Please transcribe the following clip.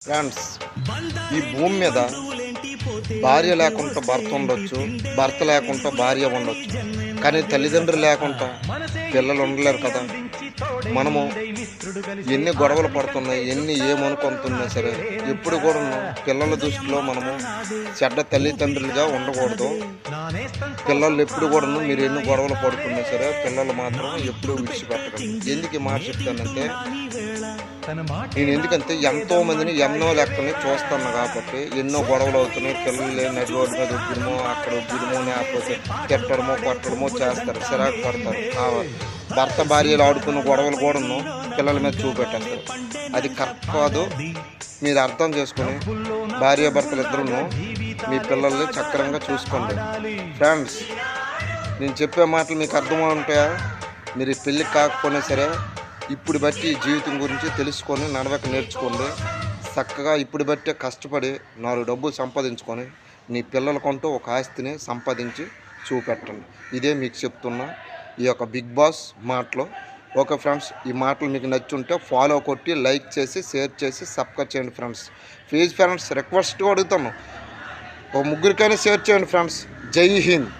Friends, ఈ భూమి మీద భార్య లేకుండా భర్త ఉండొచ్చు, భర్త లేకుండా భార్య ఉండొచ్చు, కానీ తల్లిదండ్రులు లేకుండా పిల్లలు ఉండలేరు కదా. మనము ఎన్ని గొడవలు పడుతున్నాయి, ఎన్ని ఏమనుకుంటున్నా సరే ఎప్పుడు కూడా పిల్లల దృష్టిలో మనము చెడ్డ తల్లిదండ్రులుగా ఉండకూడదు. పిల్లలు ఎప్పుడు కూడా మీరు ఎన్ని గొడవలు పడుతున్నా సరే పిల్లలు మాత్రం ఎప్పుడు విడిచిపెట్టకండి. ఎందుకు ఈ మాట చెప్తానంటే, నేను ఎందుకంటే ఎంతో మందిని ఎన్నో లెక్కని చూస్తాను కాబట్టి ఎన్నో గొడవలు అవుతున్నాయి. పిల్లలు నడి రోడ్డు మీద ఉగ్గుడమో అక్కడ ఉగ్గుడమో లేకపోతే తిట్టడమో కొట్టడమో చేస్తారు, సిరాకు పడతారు. భర్త భార్యలు ఆడుకున్న గొడవలు కూడా పిల్లల మీద చూపెట్టేస్తారు. అది కరెక్ట్ కాదు. మీరు అర్థం చేసుకుని భార్యాభర్తలు ఇద్దరు మీ పిల్లల్ని చక్కరంగా చూసుకోండి. ఫ్రెండ్స్, నేను చెప్పే మాటలు మీకు అర్థమవుతాయా? మీరు పెళ్ళి కాకపోయినా సరే ఇప్పుడు బట్టి జీవితం గురించి తెలుసుకొని నడవక నేర్చుకోండి. చక్కగా ఇప్పుడు బట్టే కష్టపడి 4 డబ్బులు సంపాదించుకొని మీ పిల్లలకంటూ ఒక ఆస్తిని సంపాదించి చూపెట్టండి. ఇదే మీకు చెప్తున్నా ఈ యొక్క బిగ్ బాస్ మాటలు. ఓకే ఫ్రెండ్స్, ఈ మాటలు మీకు నచ్చుంటే ఫాలో కొట్టి లైక్ చేసి షేర్ చేసి సబ్స్క్రైబ్ చేయండి ఫ్రెండ్స్. ప్లీజ్ ఫ్రెండ్స్, రిక్వెస్ట్గా అడుగుతాను, ఒక ముగ్గురికైనా షేర్ చేయండి ఫ్రెండ్స్. జై హింద్.